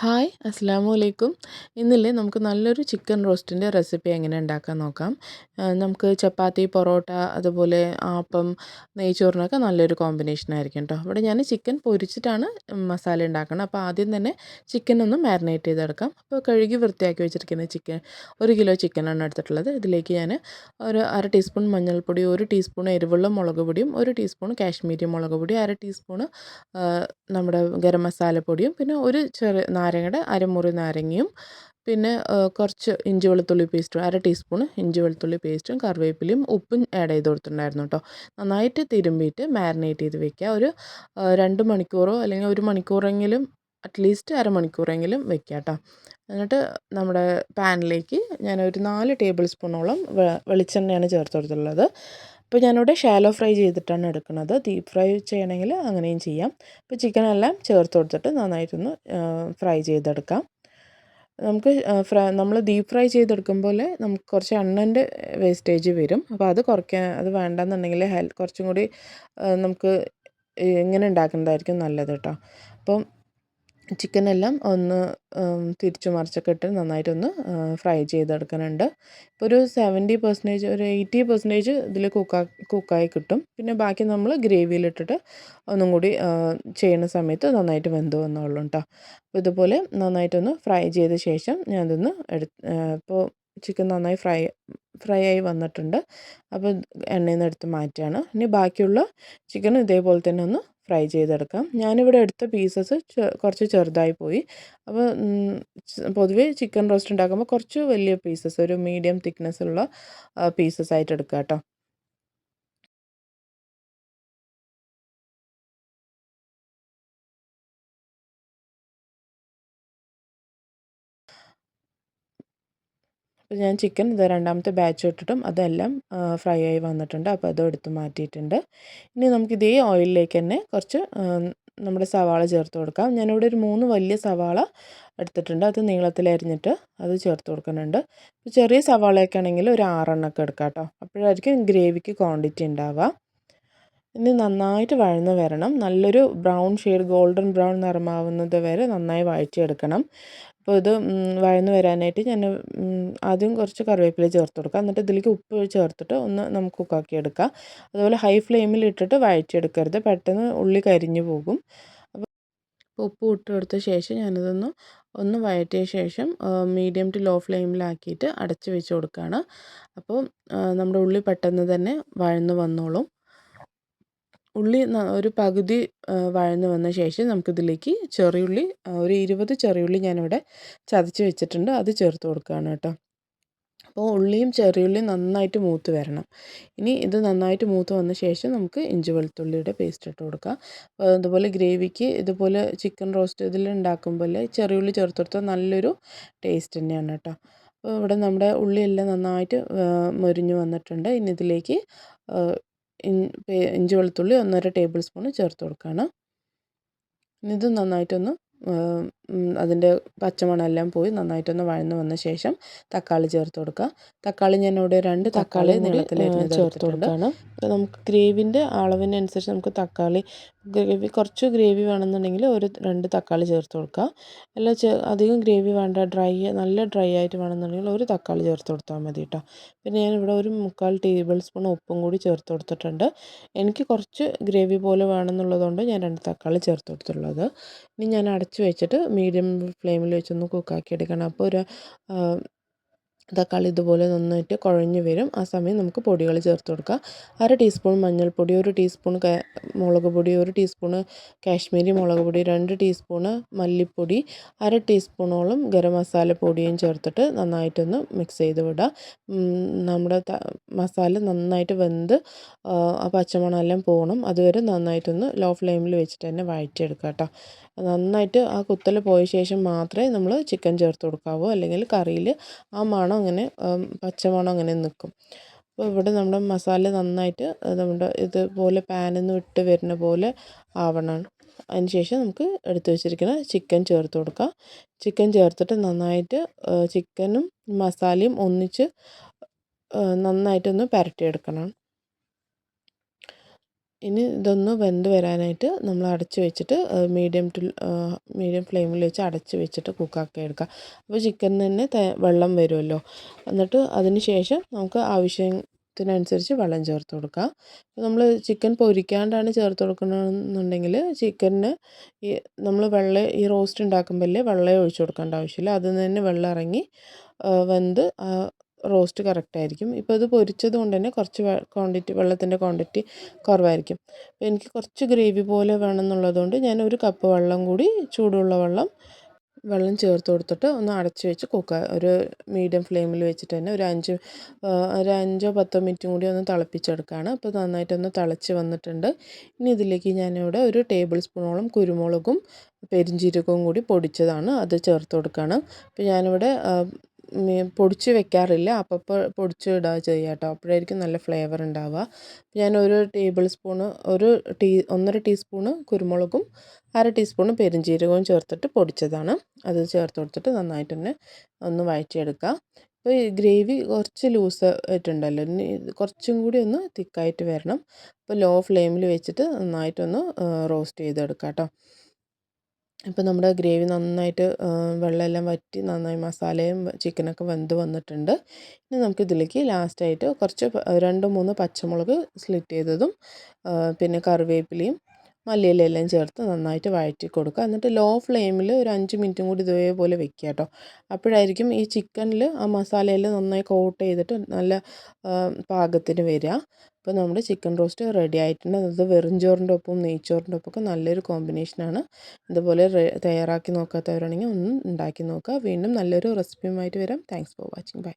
Hi അസ്സലാമു അലൈക്കും. ഇന്നില്ലേ നമുക്ക് നല്ലൊരു ചിക്കൻ റോസ്റ്റിൻ്റെ റെസിപ്പി എങ്ങനെ ഉണ്ടാക്കാൻ നോക്കാം. നമുക്ക് ചപ്പാത്തി, പൊറോട്ട, അതുപോലെ ആപ്പം, നെയ്ച്ചോറിനൊക്കെ നല്ലൊരു കോമ്പിനേഷൻ ആയിരിക്കും കേട്ടോ. ഇവിടെ ഞാൻ ചിക്കൻ പൊരിച്ചിട്ടാണ് മസാല ഉണ്ടാക്കുന്നത്. അപ്പോൾ ആദ്യം തന്നെ ചിക്കൻ ഒന്ന് മാരിനേറ്റ് ചെയ്തെടുക്കാം. അപ്പോൾ കഴുകി വൃത്തിയാക്കി വെച്ചിരിക്കുന്ന ചിക്കൻ 1 കിലോ ചിക്കനാണ് എടുത്തിട്ടുള്ളത്. ഇതിലേക്ക് ഞാൻ ഒരു 1/2 ടീസ്പൂൺ മഞ്ഞൾപ്പൊടി, 1 ടീസ്പൂൺ എരിവുള്ള മുളക് പൊടിയും, 1 ടീസ്പൂൺ കാശ്മീരി മുളക് പൊടി, 1/2 ടീസ്പൂൺ നമ്മുടെ ഗരം മസാലപ്പൊടിയും, പിന്നെ ഒരു ചെറിയ നാരങ്ങയുടെ അരമുറി നാരങ്ങയും, പിന്നെ കുറച്ച് ഇഞ്ചി വെളുത്തുള്ളി പേസ്റ്റും, 1/2 ടീസ്പൂൺ ഇഞ്ചി വെളുത്തുള്ളി പേസ്റ്റും, കറിവേപ്പിലയും, ഉപ്പും ആഡ് ചെയ്ത് കൊടുത്തിട്ടുണ്ടായിരുന്നു കേട്ടോ. നന്നായിട്ട് തിരുമ്പിയിട്ട് മാരിനേറ്റ് ചെയ്ത് വെക്കുക. ഒരു 2 മണിക്കൂറോ അല്ലെങ്കിൽ 1 മണിക്കൂറെങ്കിലും, അറ്റ്ലീസ്റ്റ് അരമണിക്കൂറെങ്കിലും വെക്കുക കേട്ടോ. എന്നിട്ട് നമ്മുടെ പാനിലേക്ക് ഞാനൊരു 4 ടേബിൾ സ്പൂണോളം വെളിച്ചെണ്ണയാണ് ചേർത്ത് കൊടുത്തിട്ടുള്ളത്. അപ്പോൾ ഞാനിവിടെ ഷാലോ ഫ്രൈ ചെയ്തിട്ടാണ് എടുക്കുന്നത്. ഡീപ്പ് ഫ്രൈ ചെയ്യണമെങ്കിൽ അങ്ങനെയും ചെയ്യാം. അപ്പോൾ ചിക്കനെല്ലാം ചേർത്ത് കൊടുത്തിട്ട് നന്നായിട്ടൊന്ന് ഫ്രൈ ചെയ്തെടുക്കാം. നമുക്ക് നമ്മൾ ഡീപ്പ് ഫ്രൈ ചെയ്തെടുക്കുമ്പോൾ നമുക്ക് കുറച്ച് എണ്ണൻ്റെ വേസ്റ്റേജ് വരും. അപ്പോൾ അത് കുറയ്ക്കാൻ, അത് വേണ്ടെന്നുണ്ടെങ്കിൽ കുറച്ചും കൂടി നമുക്ക് ഇങ്ങനെ ഉണ്ടാക്കുന്നതായിരിക്കും നല്ലത് കേട്ടോ. അപ്പം ചിക്കനെല്ലാം ഒന്ന് തിരിച്ചു മറിച്ചൊക്കെ ഇട്ട് നന്നായിട്ടൊന്ന് ഫ്രൈ ചെയ്തെടുക്കുന്നുണ്ട്. ഇപ്പോൾ ഒരു 70%, ഒരു 80% ഇതിൽ കുക്കായി കിട്ടും. പിന്നെ ബാക്കി നമ്മൾ ഗ്രേവിയിലിട്ടിട്ട് ഒന്നും കൂടി ചെയ്യുന്ന സമയത്ത് നന്നായിട്ട് വെന്ത് വന്നോളും കേട്ടോ. അപ്പോൾ ഇതുപോലെ നന്നായിട്ടൊന്ന് ഫ്രൈ ചെയ്ത ശേഷം ഞാനതൊന്ന് ഇപ്പോൾ ചിക്കൻ നന്നായി ഫ്രൈ ആയി വന്നിട്ടുണ്ട്. അപ്പോൾ എണ്ണയിൽ നിന്ന് എടുത്ത് മാറ്റുകയാണ്. ഇനി ബാക്കിയുള്ള ചിക്കൻ ഇതേപോലെ തന്നെ ഒന്ന് ഫ്രൈ ചെയ്തെടുക്കാം. ഞാനിവിടെ എടുത്ത പീസസ് കുറച്ച് ചെറുതായി പോയി. അപ്പോൾ പൊതുവേ ചിക്കൻ റോസ്റ്റ് ഉണ്ടാക്കുമ്പോൾ കുറച്ച് വലിയ പീസസ്, ഒരു മീഡിയം തിക്നെസ് ഉള്ള പീസസ് ആയിട്ട് എടുക്കുക കേട്ടോ. അപ്പോൾ ഞാൻ ചിക്കൻ ഇത് രണ്ടാമത്തെ ബാച്ച് ഇട്ടിട്ടും അതെല്ലാം ഫ്രൈ ആയി വന്നിട്ടുണ്ട്. അപ്പോൾ അതും എടുത്ത് മാറ്റിയിട്ടുണ്ട്. ഇനി നമുക്ക് ഇതേ ഓയിലിലേക്ക് തന്നെ കുറച്ച് നമ്മുടെ സവാള ചേർത്ത് കൊടുക്കാം. ഞാനിവിടെ ഒരു 3 വലിയ സവാള എടുത്തിട്ടുണ്ട്. അത് നീളത്തിൽ അരിഞ്ഞിട്ട് അത് ചേർത്ത് കൊടുക്കുന്നുണ്ട്. ഇപ്പോൾ ചെറിയ സവാളയൊക്കെ ആണെങ്കിൽ ഒരു 6 എണ്ണമൊക്കെ എടുക്കാം കേട്ടോ. അപ്പോഴായിരിക്കും ഗ്രേവിക്ക് ക്വാണ്ടിറ്റി ഉണ്ടാവുക. ഇനി നന്നായിട്ട് വഴന്ന് വരണം. നല്ലൊരു ബ്രൗൺ ഷെയ്ഡ്, ഗോൾഡൻ ബ്രൗൺ നിറമാവുന്നത് വരെ നന്നായി വഴറ്റിയെടുക്കണം. അപ്പോൾ ഇത് വഴന്ന് വരാനായിട്ട് ഞാൻ ആദ്യം കുറച്ച് കറിവേപ്പില ചേർത്ത് കൊടുക്കുക. എന്നിട്ട് ഇതിലേക്ക് ഉപ്പ് ചേർത്തിട്ട് ഒന്ന് നമുക്ക് കുക്കാക്കി എടുക്കാം. അതുപോലെ ഹൈ ഫ്ലെയിമിൽ ഇട്ടിട്ട് വഴറ്റിയെടുക്കരുത്, പെട്ടെന്ന് ഉള്ളി കരിഞ്ഞു പോകും. അപ്പോൾ ഉപ്പ് ഇട്ട് കൊടുത്ത ശേഷം ഒന്ന് വഴറ്റിയ ശേഷം മീഡിയം ടു ലോ ഫ്ലെയിമിലാക്കിയിട്ട് അടച്ച് വെച്ച് കൊടുക്കുകയാണ്. അപ്പോൾ നമ്മുടെ ഉള്ളി പെട്ടെന്ന് തന്നെ വഴന്ന് വന്നോളും. ഉള്ളി ഒരു പകുതി വഴന്ന് വന്ന ശേഷം നമുക്കിതിലേക്ക് ചെറിയുള്ളി, ഒരു 20 ചെറിയുള്ളി ഞാനിവിടെ ചതച്ച് വെച്ചിട്ടുണ്ട്, അത് ചേർത്ത് കൊടുക്കുകയാണ് കേട്ടോ. അപ്പോൾ ഉള്ളിയും ചെറിയുള്ളിയും നന്നായിട്ട് മൂത്ത് വരണം. ഇനി ഇത് നന്നായിട്ട് മൂത്ത് വന്ന ശേഷം നമുക്ക് ഇഞ്ചി വെളുത്തുള്ളിയുടെ പേസ്റ്റ് ഇട്ട് കൊടുക്കാം. അതുപോലെ ഗ്രേവിക്ക് ഇതുപോലെ ചിക്കൻ റോസ്റ്റ് ഇതിൽ ഉണ്ടാക്കുമ്പോൾ ചെറിയുള്ളി ചേർത്ത് കൊടുത്താൽ നല്ലൊരു ടേസ്റ്റ് തന്നെയാണ് കേട്ടോ. അപ്പോൾ ഇവിടെ നമ്മുടെ ഉള്ളിയെല്ലാം നന്നായിട്ട് മൊരിഞ്ഞ് വന്നിട്ടുണ്ട്. ഇനി ഇതിലേക്ക് ഇഞ്ചി വെളുത്തുള്ളി 1.5 ടേബിൾ സ്പൂൺ ചേർത്ത് കൊടുക്കുകയാണ്. ഇത് നന്നായിട്ടൊന്ന് അതിൻ്റെ പച്ചമണമെല്ലാം പോയി നന്നായിട്ടൊന്ന് വഴന്ന് വന്ന ശേഷം തക്കാളി ചേർത്ത് കൊടുക്കുക. തക്കാളി ഞാനിവിടെ 2 തക്കാളി നീളത്തിൽ ചേർത്ത് കൊടുക്കുകയാണ്. നമുക്ക് ഗ്രേവിൻ്റെ അളവിനനുസരിച്ച് നമുക്ക് തക്കാളി, കുറച്ച് ഗ്രേവി വേണമെന്നുണ്ടെങ്കിൽ 2 തക്കാളി ചേർത്ത് കൊടുക്കുക. അല്ല അധികം ഗ്രേവി വേണ്ട, നല്ല ഡ്രൈ ആയിട്ട് വേണമെന്നുണ്ടെങ്കിൽ 1 തക്കാളി ചേർത്ത് കൊടുത്താൽ മതി കേട്ടോ. പിന്നെ ഞാനിവിടെ ഒരു 3/4 ടേബിൾ സ്പൂൺ ഉപ്പും കൂടി ചേർത്ത് കൊടുത്തിട്ടുണ്ട്. എനിക്ക് കുറച്ച് ഗ്രേവി പോലെ വേണമെന്നുള്ളതുകൊണ്ട് ഞാൻ 2 തക്കാളി ചേർത്ത് കൊടുത്തുള്ളത്. ഇനി ഞാൻ അടച്ച് വെച്ചിട്ട് മീഡിയം ഫ്ലെയിമിൽ വെച്ചൊന്ന് കുക്കാക്കി എടുക്കണം. അപ്പോൾ തക്കാളി ഇതുപോലെ നന്നായിട്ട് കുഴഞ്ഞ് വരും. ആ സമയം നമുക്ക് പൊടികൾ ചേർത്ത് കൊടുക്കാം. 1/2 ടീസ്പൂൺ മഞ്ഞൾപ്പൊടി, 1 ടീസ്പൂൺ മുളക് പൊടി, 1 ടീസ്പൂണ് കാശ്മീരി മുളക് പൊടി, 2 ടീസ്പൂണ് മല്ലിപ്പൊടി, 1/2 ടീസ്പൂണോളം ഗരം മസാല പൊടിയും ചേർത്തിട്ട് നന്നായിട്ടൊന്ന് മിക്സ് ചെയ്ത് വിടുക. നമ്മുടെ മസാല നന്നായിട്ട് വെന്ത് ആ പച്ചമണമെല്ലാം പോകണം. അതുവരെ നന്നായിട്ടൊന്ന് ലോ ഫ്ലെയിമിൽ വെച്ചിട്ട് തന്നെ വഴറ്റിയെടുക്കുക കേട്ടോ. നന്നായിട്ട് ആ കുത്തൽ പോയ ശേഷം മാത്രമേ നമ്മൾ ചിക്കൻ ചേർത്ത് കൊടുക്കാവൂ, അല്ലെങ്കിൽ കറിയിൽ ആ മണം അങ്ങനെ പച്ചമണം അങ്ങനെ നിൽക്കും. അപ്പോൾ ഇവിടെ നമ്മുടെ മസാല നന്നായിട്ട് നമ്മുടെ ഇതുപോലെ പാനിൽ നിന്ന് വിട്ട് വരുന്ന പോലെ ആവണം. അതിന് ശേഷം നമുക്ക് എടുത്തു വെച്ചിരിക്കുന്ന ചിക്കൻ ചേർത്ത് കൊടുക്കാം. ചിക്കൻ ചേർത്തിട്ട് നന്നായിട്ട് ചിക്കനും മസാലയും ഒന്നിച്ച് നന്നായിട്ടൊന്ന് പുരട്ടിയെടുക്കണം. ഇനി ഇതൊന്ന് വെന്ത് വരാനായിട്ട് നമ്മൾ അടച്ച് വെച്ചിട്ട് മീഡിയം ഫ്ലെയിമിൽ വെച്ച് അടച്ച് വെച്ചിട്ട് കുക്കാക്കി എടുക്കുക. അപ്പോൾ ചിക്കനിൽ തന്നെ വെള്ളം വരുമല്ലോ. എന്നിട്ട് അതിന് ശേഷം നമുക്ക് ആവശ്യത്തിനനുസരിച്ച് വെള്ളം ചേർത്ത് കൊടുക്കുക. അപ്പോൾ നമ്മൾ ചിക്കൻ പൊരിക്കാണ്ടാണ് ചേർത്ത് കൊടുക്കണമെന്നുണ്ടെങ്കിൽ ചിക്കനിന് നമ്മൾ ഈ റോസ്റ്റ് ഉണ്ടാക്കുമ്പോൾ വെള്ളം ഒഴിച്ച് കൊടുക്കേണ്ട ആവശ്യമില്ല. അതിൽ നിന്ന് തന്നെ വെള്ളം ഇറങ്ങി വെന്ത് റോസ്റ്റ് കറക്റ്റായിരിക്കും. ഇപ്പോൾ ഇത് പൊരിച്ചത് കൊണ്ട് തന്നെ കുറച്ച് വെള്ളത്തിൻ്റെ ക്വാണ്ടിറ്റി കുറവായിരിക്കും. അപ്പോൾ എനിക്ക് കുറച്ച് ഗ്രേവി പോലെ വേണമെന്നുള്ളതുകൊണ്ട് ഞാൻ 1 കപ്പ് വെള്ളം കൂടി ചൂടുള്ള വെള്ളം ചേർത്ത് കൊടുത്തിട്ട് ഒന്ന് അടച്ച് വെച്ച് ഒരു മീഡിയം ഫ്ലെയിമിൽ വെച്ചിട്ട് തന്നെ ഒരു 5 10 മിനിറ്റും കൂടി ഒന്ന് തിളപ്പിച്ചെടുക്കുകയാണ്. അപ്പോൾ നന്നായിട്ടൊന്ന് തിളച്ച് വന്നിട്ടുണ്ട്. ഇനി ഇതിലേക്ക് ഞാനിവിടെ 1 ടേബിൾ സ്പൂണോളം കുരുമുളകും പെരുംജീരകവും കൂടി പൊടിച്ചതാണ് അത് ചേർത്ത് കൊടുക്കുകയാണ്. അപ്പോൾ ഞാനിവിടെ പൊടിച്ച് വെക്കാറില്ല, അപ്പോൾ പൊടിച്ച് ഇടുക ചെയ്യുക കേട്ടോ. അപ്പോഴായിരിക്കും നല്ല ഫ്ലേവർ ഉണ്ടാവുക. ഞാൻ 1 ടീസ്പൂണ് കുരുമുളകും 1/2 ടീസ്പൂണ് പെരുംജീരകവും ചേർത്തിട്ട് പൊടിച്ചതാണ്. അത് ചേർത്ത് കൊടുത്തിട്ട് നന്നായിട്ട് തന്നെ ഒന്ന് വഴറ്റിയെടുക്കുക. അപ്പോൾ ഈ ഗ്രേവി കുറച്ച് ലൂസ് ആയിട്ടുണ്ടല്ലോ, ഇനി കുറച്ചും കൂടി ഒന്ന് തിക്കായിട്ട് വരണം. അപ്പോൾ ലോ ഫ്ലെയിമിൽ വെച്ചിട്ട് നന്നായിട്ടൊന്ന് റോസ്റ്റ് ചെയ്തെടുക്കാം കേട്ടോ. ഇപ്പോൾ നമ്മുടെ ഗ്രേവി നന്നായിട്ട് വെള്ളമെല്ലാം വറ്റി നന്നായി മസാലയും ചിക്കനൊക്കെ വെന്ത് വന്നിട്ടുണ്ട്. ഇനി നമുക്കിതിലേക്ക് ലാസ്റ്റായിട്ട് കുറച്ച് 2-3 പച്ചമുളക് സ്ലിറ്റ് ചെയ്തതും പിന്നെ കറിവേപ്പിലയും മല്ലിയിലയെല്ലാം ചേർത്ത് നന്നായിട്ട് വഴറ്റി കൊടുക്കുക. എന്നിട്ട് ലോ ഫ്ലെയിമിൽ ഒരു 5 മിനിറ്റും കൂടി ഇതേപോലെ വെക്കുക കേട്ടോ. അപ്പോഴായിരിക്കും ഈ ചിക്കനിൽ ആ മസാലയെല്ലാം നന്നായി കോട്ട് ചെയ്തിട്ട് നല്ല പാകത്തിന് വരിക. അപ്പോൾ നമ്മുടെ ചിക്കൻ റോസ്റ്റ് റെഡി ആയിട്ടുണ്ട്. അത് വെറും ചോറിൻ്റെ ഒപ്പം നെയ്ച്ചോറിൻ്റെ ഒപ്പമൊക്കെ നല്ലൊരു കോമ്പിനേഷനാണ്. ഇതുപോലെ തയ്യാറാക്കി നോക്കാത്തവരാണെങ്കിൽ ഒന്ന് ഉണ്ടാക്കി നോക്കുക. വീണ്ടും നല്ലൊരു റെസിപ്പിയുമായിട്ട് വരാം. Thanks for watching. ബൈ.